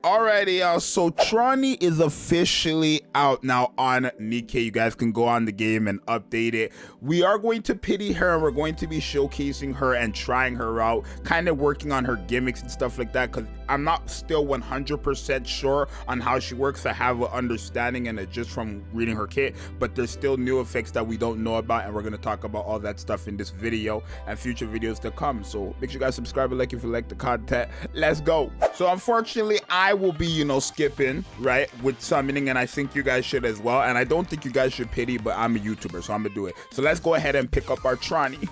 Alrighty, y'all. So Trony is officially out now on Nikke. You guys can go on the game and update it. We are going to pity her and we're going to be showcasing her and trying her out, kind of working on her gimmicks and stuff like that, because I'm not still 100% sure on how she works. I have an understanding and it just from reading her kit, but there's still new effects that we don't know about, and we're going to talk about all that stuff in this video and future videos to come. So make sure you guys subscribe and like if you like the content. Let's go. So unfortunately, I will be, skipping, right, with summoning, and I think you guys should as well. And I don't think you guys should pity, but I'm a YouTuber, so I'm gonna do it. So let's go ahead and pick up our Trony.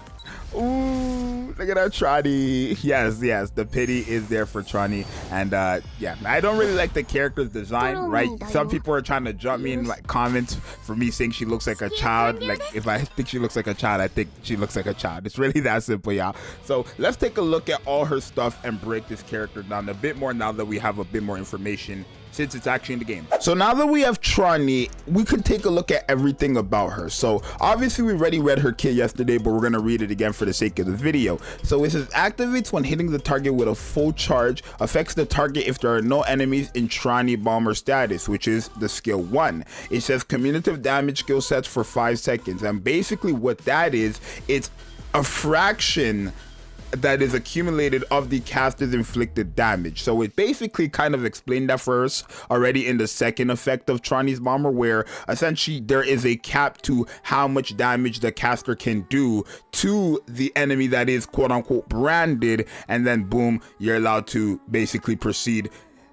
Ooh, look at our Trony. Yes, the pity is there for Trony. And yeah, I don't really like the character's design, right? Some people are trying to jump me in like comments for me saying she looks like a child. Like, if I think she looks like a child, I think she looks like a child. It's really that simple, y'all. So let's take a look at all her stuff and break this character down a bit more now that we have a bit more information, since it's actually in the game. So now that we have Trony, we could take a look at everything about her. So obviously we already read her kit yesterday, but we're gonna read it again for the sake of the video. So it says activates when hitting the target with a full charge, affects the target if there are no enemies in Trony bomber status, which is the skill 1. It says cumulative damage skill sets for 5 seconds, and basically what that is, it's a fraction that is accumulated of the caster's inflicted damage. So it basically kind of explained that for us already in the second effect of Trony's bomber, where essentially there is a cap to how much damage the caster can do to the enemy that is quote unquote branded, and then boom, you're allowed to basically proceed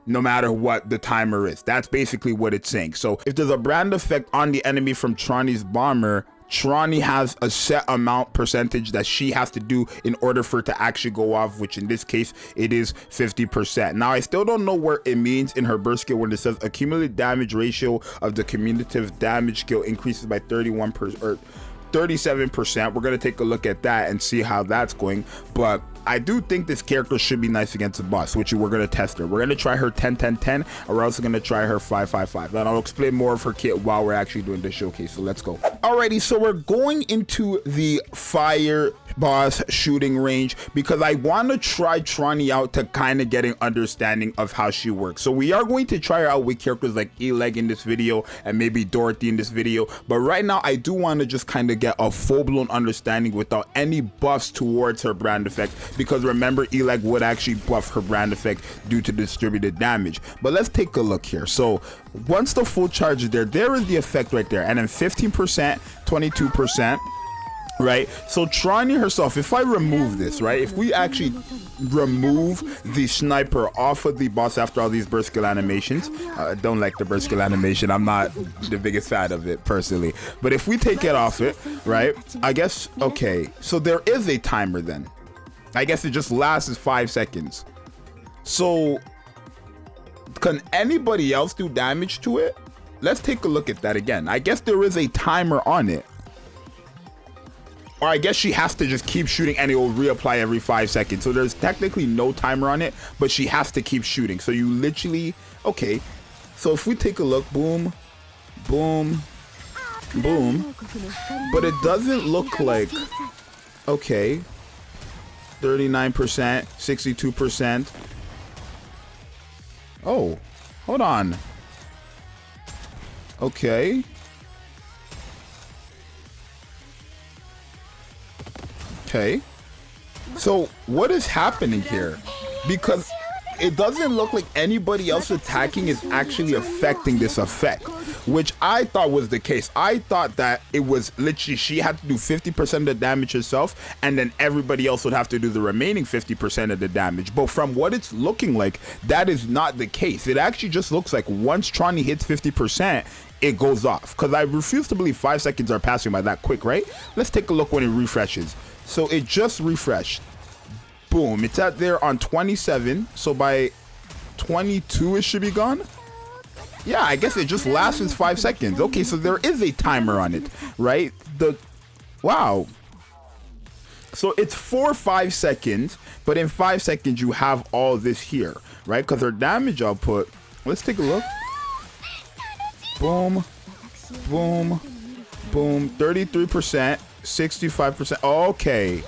no matter what the timer is. That's basically what it's saying. So if there's a brand effect on the enemy from Trony's bomber, Trony has a set amount percentage that she has to do in order for it to actually go off, which in this case it is 50%. Now I still don't know what it means in her burst skill when it says accumulated damage ratio of the cumulative damage skill increases by 31% or 37%. We're gonna take a look at that and see how that's going, but I do think this character should be nice against the boss, which we're gonna test her. We're gonna try her 10-10-10, and we're also gonna try her 5-5-5. And I'll explain more of her kit while we're actually doing the showcase. So let's go. Alrighty, so we're going into the fire boss shooting range because I want to try Trony out to kind of get an understanding of how she works. So we are going to try her out with characters like Eleg in this video and maybe Dorothy in this video, but right now I do want to just kind of get a full-blown understanding without any buffs towards her brand effect, because remember, Eleg would actually buff her brand effect due to distributed damage. But let's take a look here. So once the full charge is there, there is the effect right there, and then 15%, 22%, right? So Trony herself, if I remove this, right, if we actually remove the sniper off of the boss after all these burst skill animations, I don't like the burst skill animation, I'm not the biggest fan of it personally, but if we take it off it, right, I guess, okay, so there is a timer then. I guess it just lasts 5 seconds. So can anybody else do damage to it? Let's take a look at that again. I guess there is a timer on it, or I guess she has to just keep shooting and it will reapply every 5 seconds. So there's technically no timer on it, but she has to keep shooting. So you literally, okay, so if we take a look, boom, boom, boom, but it doesn't look like, okay, 39%, 62%. Oh, hold on. Okay. Okay. So what is happening here? Because it doesn't look like anybody else attacking is actually affecting this effect, which I thought was the case. I thought that it was literally she had to do 50% of the damage herself, and then everybody else would have to do the remaining 50% of the damage. But from what it's looking like, that is not the case. It actually just looks like once Trony hits 50%, it goes off. Because I refuse to believe 5 seconds are passing by that quick, right? Let's take a look when it refreshes. So it just refreshed. Boom, it's at there on 27, so by 22 it should be gone. Yeah, I guess it just lasts 5 seconds. Okay, so there is a timer on it, right? Wow. So it's 4-5 seconds, but in 5 seconds you have all this here, right? Because her damage output, let's take a look. Boom, boom, boom, 33%, 65%. Okay.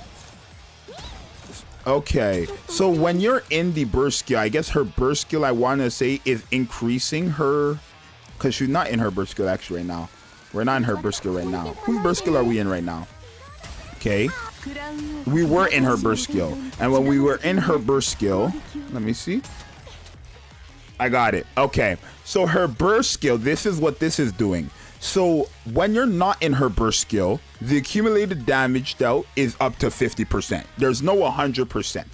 Okay, so when you're in the burst skill, I guess her burst skill, I want to say, is increasing her, because she's not in her burst skill actually right now. We're not in her burst skill right now. Whose burst skill are we in right now? Okay, we were in her burst skill, and when we were in her burst skill, let me see. I got it. Okay, so her burst skill, this is what this is doing. So when you're not in her burst skill, the accumulated damage dealt is up to 50%. There's no 100%,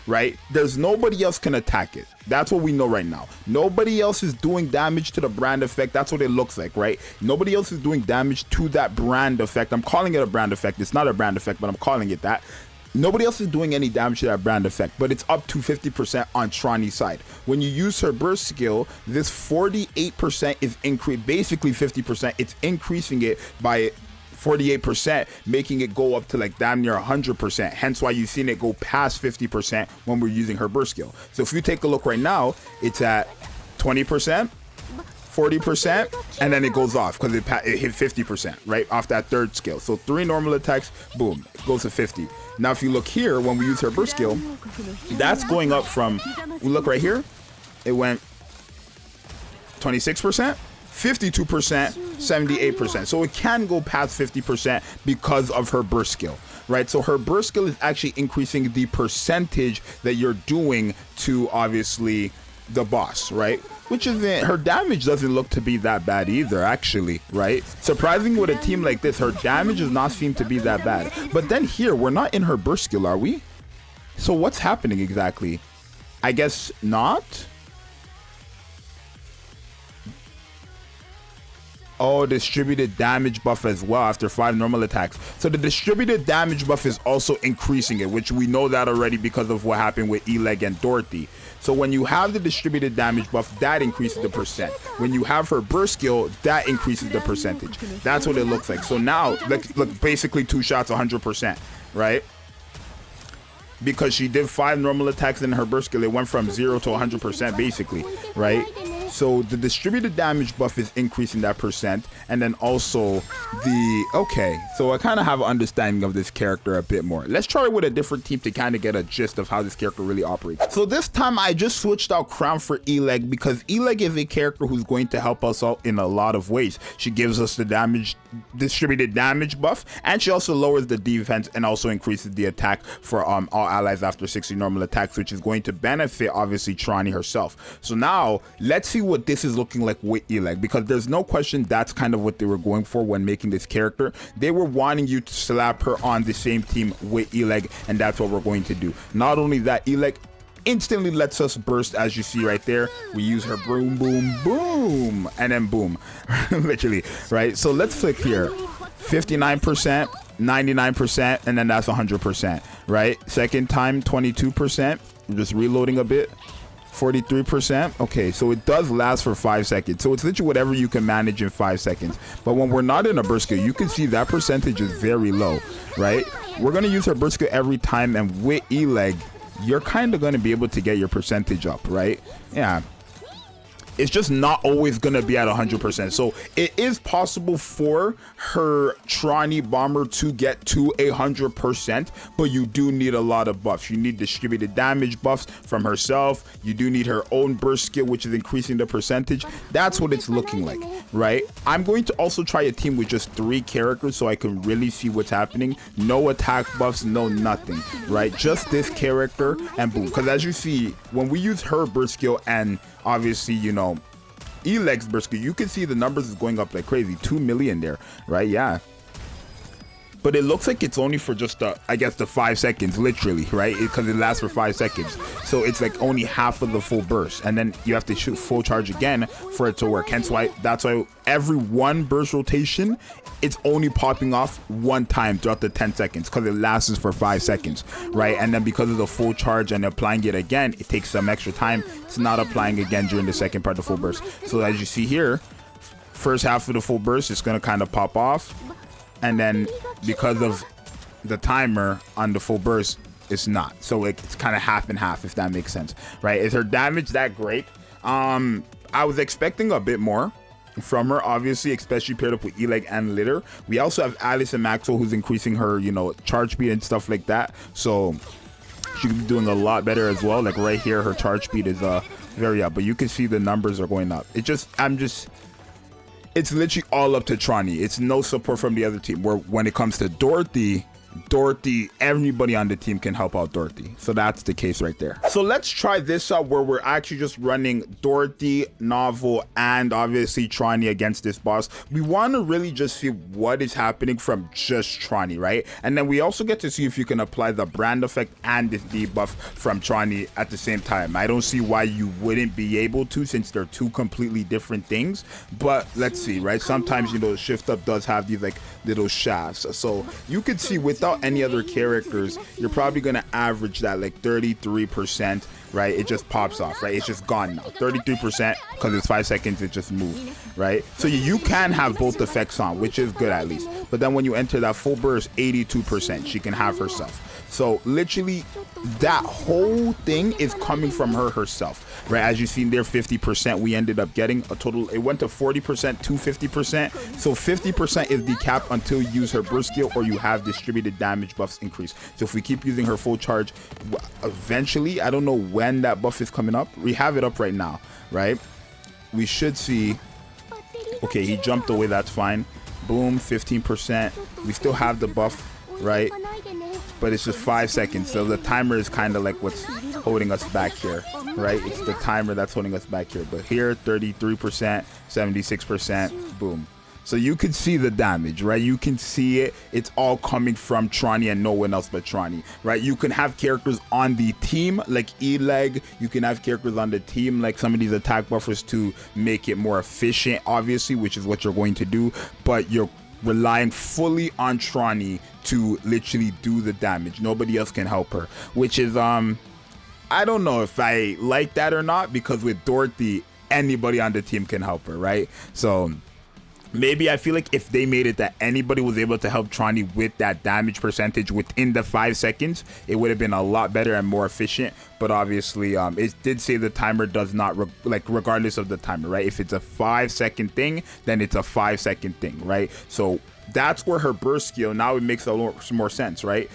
right? There's nobody else can attack it. That's what we know right now. Nobody else is doing damage to the brand effect. That's what it looks like, right? Nobody else is doing damage to that brand effect. I'm calling it a brand effect. It's not a brand effect, but I'm calling it that. Nobody else is doing any damage to that brand effect, but it's up to 50% on Trony's side. When you use her burst skill, this 48% is increased, basically 50%. It's increasing it by 48%, making it go up to like damn near 100%. Hence why you've seen it go past 50% when we're using her burst skill. So if you take a look right now, it's at 20%. 40%, and then it goes off because it hit 50%, right, off that third skill. So 3 normal attacks, boom, it goes to 50. Now if you look here, when we use her burst skill, that's going up from, we look right here, it went 26%, 52%, 78%. So it can go past 50% because of her burst skill, right? So her burst skill is actually increasing the percentage that you're doing to obviously the boss, right? Which isn't, her damage doesn't look to be that bad either, actually, right? Surprising with a team like this, her damage does not seem to be that bad. But then here, we're not in her burst skill, are we? So what's happening exactly? I guess not? Oh, distributed damage buff as well after 5 normal attacks. So the distributed damage buff is also increasing it, which we know that already because of what happened with Eleg and Dorothy. So when you have the distributed damage buff, that increases the percent. When you have her burst skill, that increases the percentage. That's what it looks like. So now, look, basically 2 shots, 100%, right? Because she did 5 normal attacks in her burst skill, it went from 0 to 100% basically, right? So the distributed damage buff is increasing that percent, and then also the, okay, so I kind of have an understanding of this character a bit more. Let's try it with a different team to kind of get a gist of how this character really operates. So this time I just switched out Crown for Eleg because Eleg is a character who's going to help us out in a lot of ways. She gives us the damage, distributed damage buff, and she also lowers the defense and also increases the attack for all allies after 60 normal attacks, which is going to benefit obviously Trony herself. So now let's see what this is looking like with Eleg, because there's no question that's kind of what they were going for when making this character. They were wanting you to slap her on the same team with Eleg, and that's what we're going to do. Not only that, Eleg instantly lets us burst, as you see right there. We use her boom, boom, boom, and then boom, literally, right? So let's click here, 59%, 99%, and then that's 100%, right? Second time, 22%. I'm just reloading a bit. 43%. Okay, so it does last for 5 seconds. So it's literally whatever you can manage in 5 seconds. But when we're not in a burst skill, you can see that percentage is very low, right? We're going to use her burst skill every time, and with Eleg, you're kind of going to be able to get your percentage up, right? Yeah. It's just not always going to be at 100%. So it is possible for her Trony bomber to get to 100%, but you do need a lot of buffs. You need distributed damage buffs from herself. You do need her own burst skill, which is increasing the percentage. That's what it's looking like, right? I'm going to also try a team with just 3 characters so I can really see what's happening. No attack buffs, no nothing, right? Just this character and boom. Because as you see, when we use her burst skill and obviously, you know, Eleg's burst skill, you can see the numbers is going up like crazy. 2 million there, right? Yeah. But it looks like it's only for just I guess the 5 seconds, literally, right? Because it lasts for 5 seconds. So it's like only half of the full burst, and then you have to shoot full charge again for it to work. Hence why, that's why every 1 burst rotation, it's only popping off 1 time throughout the 10 seconds because it lasts for 5 seconds, right? And then because of the full charge and applying it again, it takes some extra time. It's not applying again during the second part of the full burst. So as you see here, first half of the full burst, it's gonna kind of pop off, and then because of the timer on the full burst, it's not. So it's kind of half and half, if that makes sense, right? Is her damage that great? I was expecting a bit more from her, obviously, especially paired up with Eleg and Litter. We also have Alice and Maxwell, who's increasing her, you know, charge speed and stuff like that. So she could be doing a lot better as well. Like right here, her charge speed is very up, but you can see the numbers are going up. It's literally all up to Trony. It's no support from the other team. Where when it comes to Dorothy, everybody on the team can help out Dorothy. So that's the case right there. So let's try this out where we're actually just running Dorothy, Novel, and obviously Trony against this boss. We want to really just see what is happening from just Trony, right? And then we also get to see if you can apply the brand effect and this debuff from Trony at the same time. I don't see why you wouldn't be able to, since they're two completely different things. But let's see, right? Sometimes, you know, shift up does have these like little shafts. So you could see without any other characters, you're probably gonna average that like 33%, right? It just pops off, right? It's just gone now. 33%, because it's 5 seconds, it just moved, right? So you can have both effects on, which is good at least. But then when you enter that full burst, 82%, she can have herself. So literally that whole thing is coming from her herself, right? As you've seen there, 50%, we ended up getting a total, it went to 40% to 50%. So 50% is the cap until you use her burst skill or you have distributed damage buffs increase. So if we keep using her full charge, eventually, I don't know when that buff is coming up. We have it up right now, right? We should see, okay, he jumped away, that's fine. Boom, 15%. We still have the buff, right? But it's just 5 seconds, so the timer is kind of like what's holding us back here, right? It's the timer that's holding us back here. But here, 33%, 76%, boom. So you can see the damage, right? You can see it. It's all coming from Trony and no one else but Trony, right? You can have characters on the team like E-Leg. You can have characters on the team like some of these attack buffers to make it more efficient, obviously, which is what you're going to do. But you're relying fully on Trony to literally do the damage. Nobody else can help her, which is I don't know if I like that or not, because with Dorothy, anybody on the team can help her, right? So maybe I feel like if they made it that anybody was able to help Trony with that damage percentage within the 5 seconds, it would have been a lot better and more efficient. But obviously, it did say the timer does not, regardless of the timer, right? If it's a 5 second thing, then it's a 5 second thing, right? So that's where her burst skill, now it makes a lot more sense, right?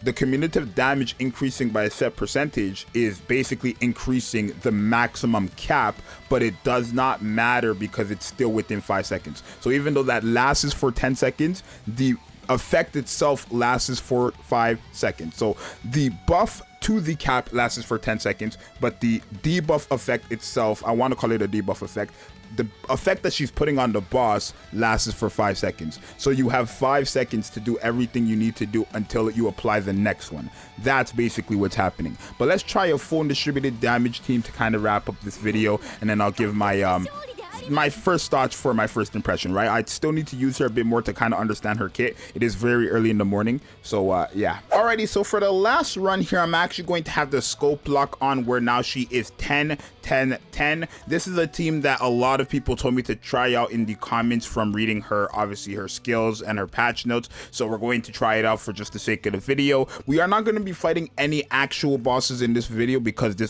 The cumulative damage increasing by a set percentage is basically increasing the maximum cap, but it does not matter because it's still within 5 seconds. So even though that lasts for 10 seconds, the effect itself lasts for 5 seconds. So the buff to the cap lasts for 10 seconds, but the debuff effect itself, I want to call it a debuff effect, the effect that she's putting on the boss lasts for 5 seconds. So you have 5 seconds to do everything you need to do until you apply the next one. That's basically what's happening. But let's try a full distributed damage team to kind of wrap up this video, and then I'll give my first thoughts for my first impression, right? I still need to use her a bit more to kind of understand her kit. It is very early in the morning, so yeah. Alrighty, so for the last run here, I'm actually going to have the scope lock on, where now she is 10 10 10. This is a team that a lot of people told me to try out in the comments from reading her, obviously her skills and her patch notes. So we're going to try it out for just the sake of the video. We are not going to be fighting any actual bosses in this video, because the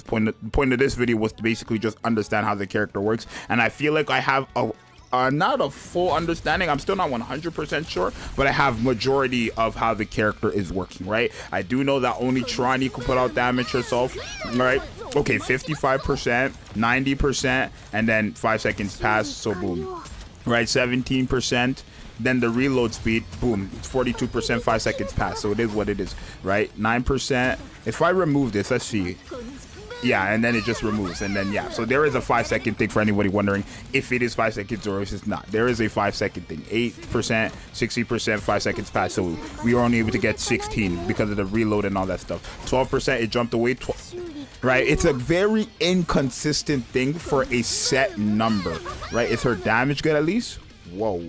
point of this video was to basically just understand how the character works. And I feel like I have not a full understanding. I'm still not 100% sure, but I have majority of how the character is working, right? I do know that only Trony can put out damage herself, right? Okay, 55%, 90%, and then 5 seconds pass, so boom, right? 17%. Then the reload speed, boom, it's 42%, 5 seconds pass, so it is what it is, right? 9%. If I remove this, let's see. Yeah, and then it just removes, and then yeah, so there is a 5 second thing for anybody wondering if it is 5 seconds or if it's not. There is a 5 second thing. 8%, 60%, 5 seconds pass, so we were only able to get 16 because of the reload and all that stuff. 12%, it jumped away, right? It's a very inconsistent thing for a set number, right? Is her damage good at least? Whoa.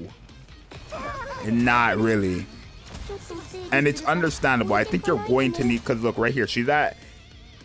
Not really. And it's understandable. I think you're going to need, because look right here, she's at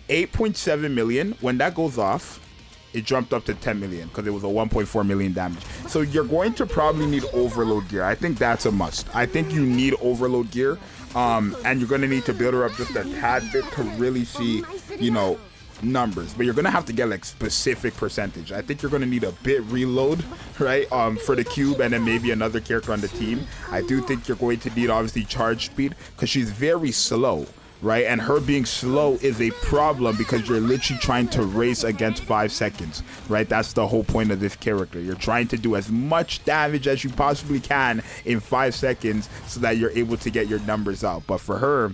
8.7 million. When that goes off, it jumped up to 10 million because it was a 1.4 million damage. So you're going to probably need overload gear. I think that's a must. I think you need overload gear, and you're going to need to build her up just a tad bit to really see, you know, numbers. But you're going to have to get like specific percentage. I think you're going to need a bit reload, right, for the cube, and then maybe another character on the team. I do think you're going to need obviously charge speed, because she's very slow, right? And her being slow is a problem because you're literally trying to race against 5 seconds, right? That's the whole point of this character. You're trying to do as much damage as you possibly can in 5 seconds so that you're able to get your numbers out. But for her,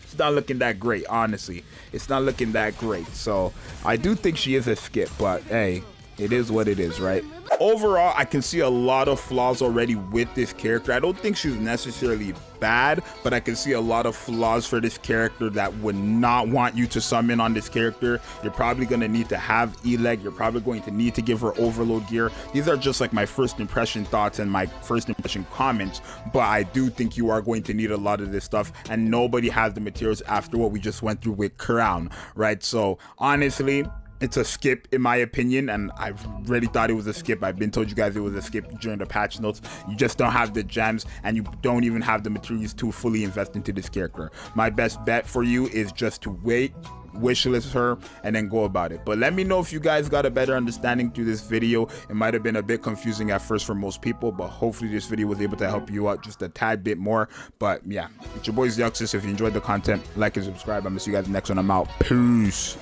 it's not looking that great, honestly. It's not looking that great. So I do think she is a skip, but hey, it is what it is, right? Overall, I can see a lot of flaws already with this character. I don't think she's necessarily bad, but I can see a lot of flaws for this character that would not want you to summon on this character. You're probably going to need to have E-Leg. You're probably going to need to give her overload gear. These are just like my first impression thoughts and my first impression comments, but I do think you are going to need a lot of this stuff, and nobody has the materials after what we just went through with Crown, right? So honestly, it's a skip in my opinion, and I really thought it was a skip. I've been told you guys it was a skip during the patch notes. You just don't have the gems, and you don't even have the materials to fully invest into this character. My best bet for you is just to wait, wishlist her, and then go about it. But let me know if you guys got a better understanding through this video. It might have been a bit confusing at first for most people, but hopefully this video was able to help you out just a tad bit more. But yeah, it's your boy Zxous. If you enjoyed the content, like and subscribe. I'm gonna see you guys next one. I'm out. Peace.